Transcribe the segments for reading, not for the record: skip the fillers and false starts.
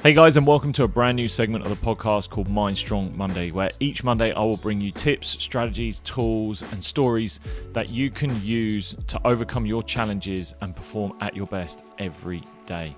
Hey guys, and welcome to a brand new segment of the podcast called Mind Strong Monday, where each Monday I will bring you tips, strategies, tools, and stories that you can use to overcome your challenges and perform at your best every day.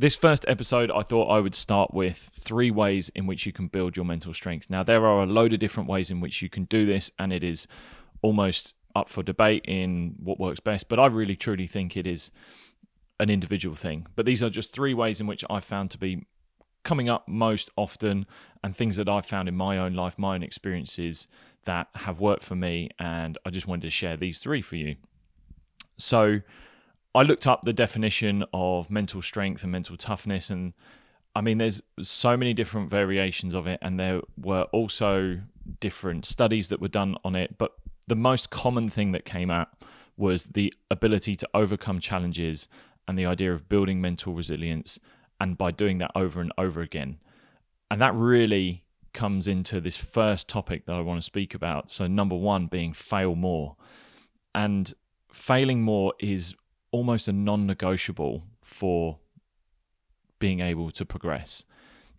This first episode, I thought I would start with 3 ways in which you can build your mental strength. Now, there are a load of different ways in which you can do this, and it is almost up for debate in what works best, but I really truly think it is an individual thing. But these are just 3 ways in which I've found to be coming up most often, and things that I've found in my own life, my own experiences that have worked for me, and I just wanted to share these 3 for you. So I looked up the definition of mental strength and mental toughness, and I mean, there's so many different variations of it, and there were also different studies that were done on it, but the most common thing that came out was the ability to overcome challenges and the idea of building mental resilience, and by doing that over and over again. And that really comes into this first topic that I want to speak about. So number 1 being fail more. And failing more is almost a non-negotiable for being able to progress.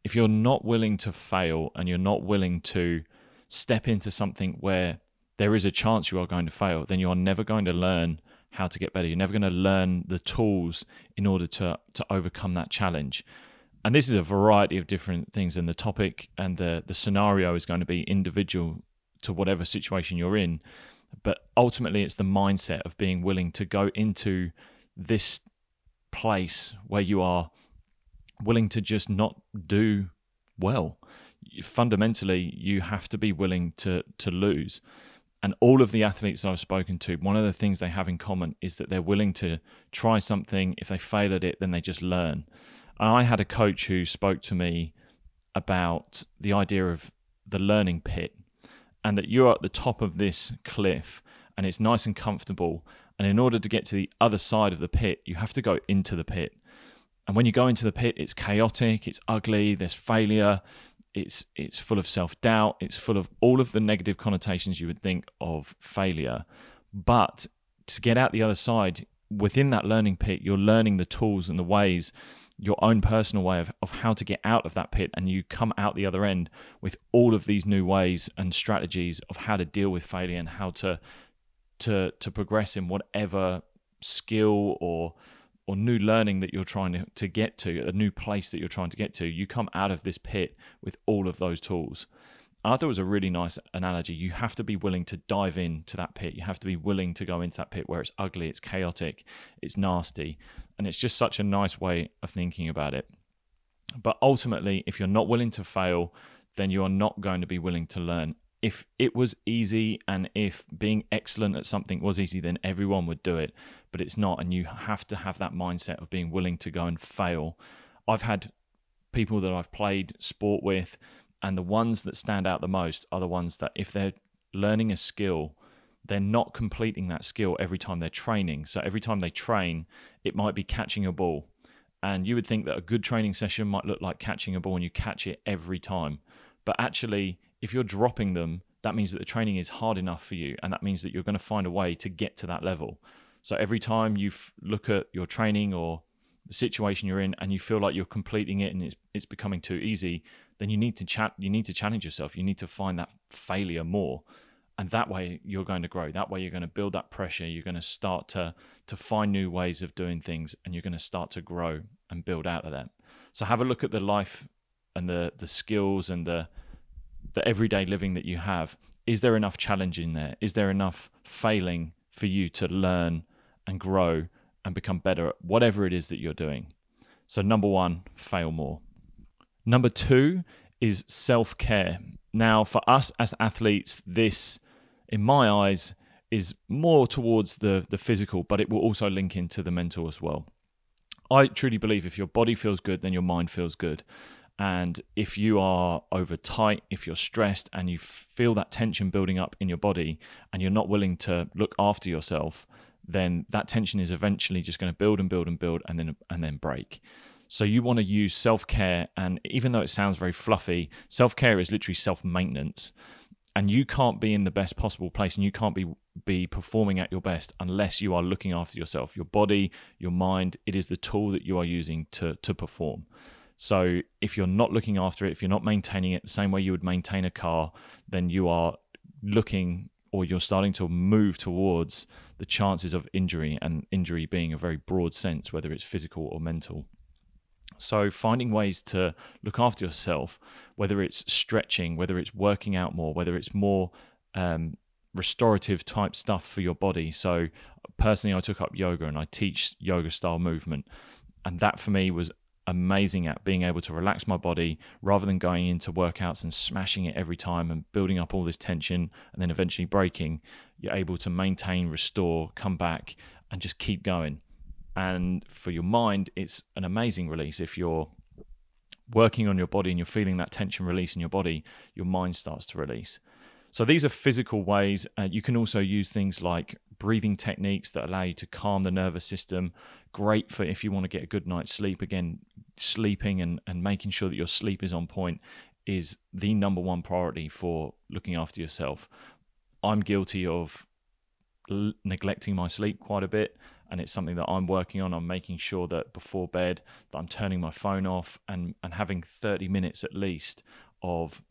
If you're not willing to fail and you're not willing to step into something where there is a chance you are going to fail, then you're never going to learn how to get better. You're never going to learn the tools in order to overcome that challenge. And this is a variety of different things, and the topic and the scenario is going to be individual to whatever situation you're in. But ultimately, it's the mindset of being willing to go into this place where you are willing to just not do well. Fundamentally, you have to be willing to lose. And all of the athletes that I've spoken to, one of the things they have in common is that they're willing to try something. If they fail at it, then they just learn. And I had a coach who spoke to me about the idea of the learning pit, and that you're at the top of this cliff and it's nice and comfortable. And in order to get to the other side of the pit, you have to go into the pit. And when you go into the pit, it's chaotic, it's ugly, there's failure, it's full of self-doubt, it's full of all of the negative connotations you would think of failure. But to get out the other side, within that learning pit, you're learning the tools and the ways, your own personal way of how to get out of that pit, and you come out the other end with all of these new ways and strategies of how to deal with failure and how to progress in whatever skill or new learning that you're trying to get to, a new place that you're trying to get to. You come out of this pit with all of those tools. I thought it was a really nice analogy. You have to be willing to dive into that pit. You have to be willing to go into that pit where it's ugly, it's chaotic, it's nasty. And it's just such a nice way of thinking about it. But ultimately, if you're not willing to fail, then you are not going to be willing to learn. If it was easy, and if being excellent at something was easy, then everyone would do it. But it's not, and you have to have that mindset of being willing to go and fail. I've had people that I've played sport with, and the ones that stand out the most are the ones that if they're learning a skill, they're not completing that skill every time they're training. So every time they train, it might be catching a ball. And you would think that a good training session might look like catching a ball and you catch it every time. But actually, if you're dropping them, that means that the training is hard enough for you. And that means that you're going to find a way to get to that level. So every time you look at your training or the situation you're in and you feel like you're completing it and it's becoming too easy, then you need to challenge yourself. You need to find that failure more. And that way you're going to grow. That way you're going to build that pressure. You're going to start to find new ways of doing things, and you're going to start to grow and build out of that. So have a look at the life and the skills and the everyday living that you have. Is there enough challenge in there? Is there enough failing for you to learn and grow and become better at whatever it is that you're doing? So number 1, fail more. Number 2 is self-care. Now, for us as athletes, this, in my eyes, is more towards the physical, but it will also link into the mental as well. I truly believe if your body feels good, then your mind feels good. And if you are over tight, if you're stressed and you feel that tension building up in your body and you're not willing to look after yourself, then that tension is eventually just going to build and build and build and then break. So you want to use self-care, and even though it sounds very fluffy, self-care is literally self-maintenance. And you can't be in the best possible place, and you can't be performing at your best unless you are looking after yourself, your body, your mind. It is the tool that you are using to perform. So if you're not looking after it, if you're not maintaining it the same way you would maintain a car, then you are looking, or you're starting to move towards the chances of injury, and injury being a very broad sense, whether it's physical or mental. So finding ways to look after yourself, whether it's stretching, whether it's working out more, whether it's more restorative type stuff for your body. So personally, I took up yoga, and I teach yoga style movement. And that for me was amazing at being able to relax my body rather than going into workouts and smashing it every time and building up all this tension and then eventually breaking. You're able to maintain, restore, come back, and just keep going. And for your mind, it's an amazing release. If you're working on your body and you're feeling that tension release in your body, your mind starts to release. So these are physical ways. You can also use things like breathing techniques that allow you to calm the nervous system. Great for if you want to get a good night's sleep. Again, sleeping and making sure that your sleep is on point is the number one priority for looking after yourself. I'm guilty of neglecting my sleep quite a bit, and it's something that I'm working on. I'm making sure that before bed that I'm turning my phone off and having 30 minutes at least of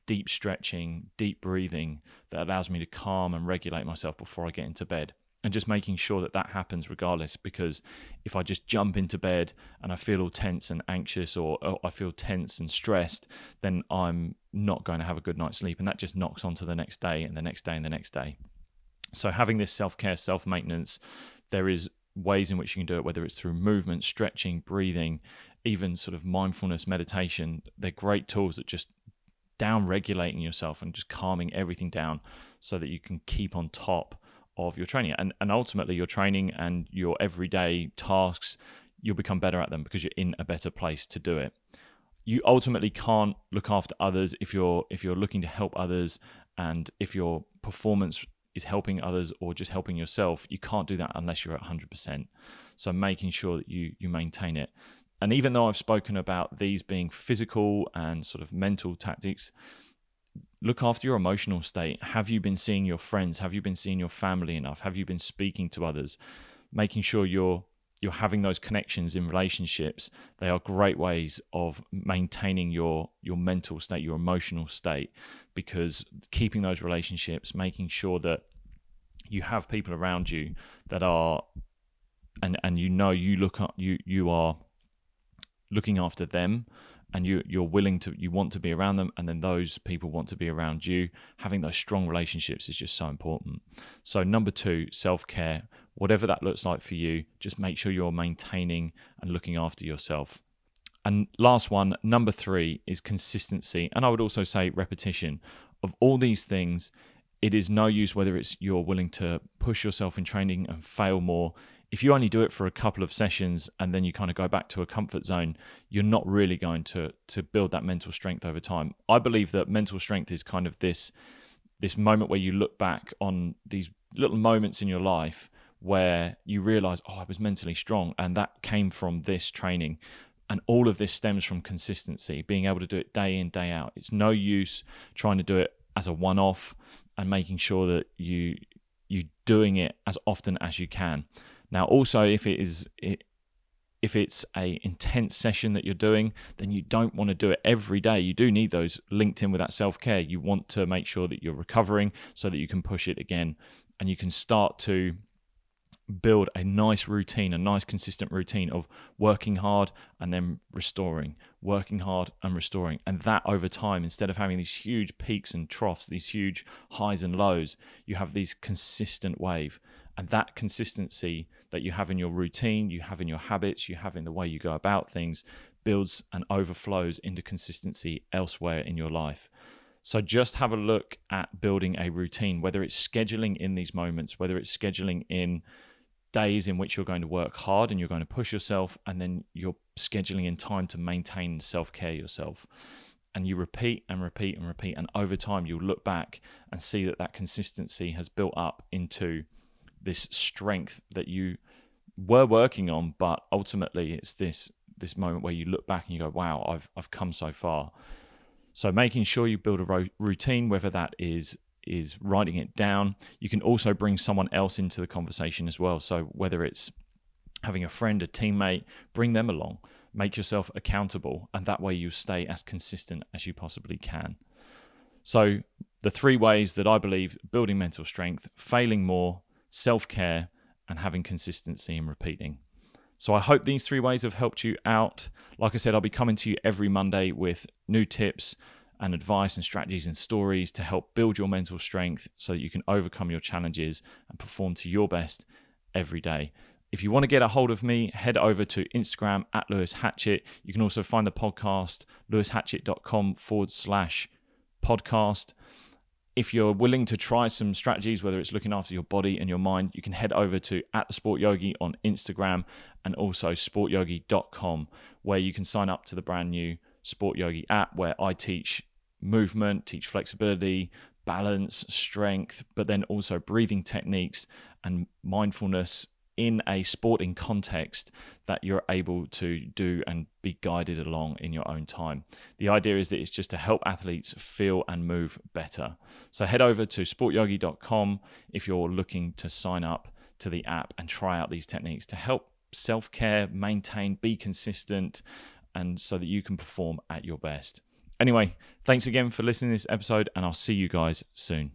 deep stretching, deep breathing that allows me to calm and regulate myself before I get into bed, and just making sure that that happens regardless. Because if I just jump into bed and I feel all tense and anxious, or I feel tense and stressed, then I'm not going to have a good night's sleep, and that just knocks on to the next day and the next day and the next day. So having this self-care, self-maintenance, there is ways in which you can do it, whether it's through movement, stretching, breathing, even sort of mindfulness, meditation. They're great tools that just down-regulating yourself and just calming everything down so that you can keep on top of your training. And ultimately, your training and your everyday tasks, you'll become better at them because you're in a better place to do it. You ultimately can't look after others if you're looking to help others, and if your performance is helping others or just helping yourself, you can't do that unless you're at 100%. So making sure that you maintain it. And even though I've spoken about these being physical and sort of mental tactics, look after your emotional state. Have you been seeing your friends? Have you been seeing your family enough? Have you been speaking to others? Making sure you're having those connections in relationships. They are great ways of maintaining your mental state, your emotional state, because keeping those relationships, making sure that you have people around you that are, and you are looking after them, and you want to be around them, and then those people want to be around you. Having those strong relationships is just so important. So number 2, self-care. Whatever that looks like for you, just make sure you're maintaining and looking after yourself. And last one, number 3, is consistency. And I would also say repetition. Of all these things, it is no use whether it's you're willing to push yourself in training and fail more. If you only do it for a couple of sessions and then you kind of go back to a comfort zone, you're not really going to build that mental strength over time. I believe that mental strength is kind of this moment where you look back on these little moments in your life where you realize, I was mentally strong, and that came from this training. And all of this stems from consistency, being able to do it day in, day out. It's no use trying to do it as a one-off and making sure that you're doing it as often as you can. Now, also, if it's a intense session that you're doing, then you don't want to do it every day. You do need those linked in with that self-care. You want to make sure that you're recovering so that you can push it again, and you can start to build a nice routine, a nice consistent routine of working hard and then restoring, working hard and restoring. And that over time, instead of having these huge peaks and troughs, these huge highs and lows, you have these consistent wave. And that consistency that you have in your routine, you have in your habits, you have in the way you go about things, builds and overflows into consistency elsewhere in your life. So just have a look at building a routine, whether it's scheduling in these moments, whether it's scheduling in days in which you're going to work hard and you're going to push yourself, and then you're scheduling in time to maintain and self-care yourself. And you repeat and repeat and repeat, and over time you'll look back and see that consistency has built up into this strength that you were working on, but ultimately it's this this moment where you look back and you go, wow, I've come so far. So making sure you build a routine, whether that is writing it down. You can also bring someone else into the conversation as well. So whether it's having a friend, a teammate, bring them along. Make yourself accountable, and that way you stay as consistent as you possibly can. So the 3 ways that I believe building mental strength: failing more, self-care, and having consistency and repeating. So I hope these 3 ways have helped you out. Like I said, I'll be coming to you every Monday with new tips and advice and strategies and stories to help build your mental strength so that you can overcome your challenges and perform to your best every day. If you want to get a hold of me, head over to Instagram at Lewis Hatchett. You can also find the podcast, lewishatchett.com/podcast. If you're willing to try some strategies, whether it's looking after your body and your mind, you can head over to @thesportyogi on Instagram, and also sportyogi.com, where you can sign up to the brand new Sport Yogi app, where I teach movement, teach flexibility, balance, strength, but then also breathing techniques and mindfulness in a sporting context that you're able to do and be guided along in your own time. The idea is that it's just to help athletes feel and move better. So head over to sportyogi.com if you're looking to sign up to the app and try out these techniques to help self-care, maintain, be consistent, and so that you can perform at your best. Anyway, thanks again for listening to this episode, and I'll see you guys soon.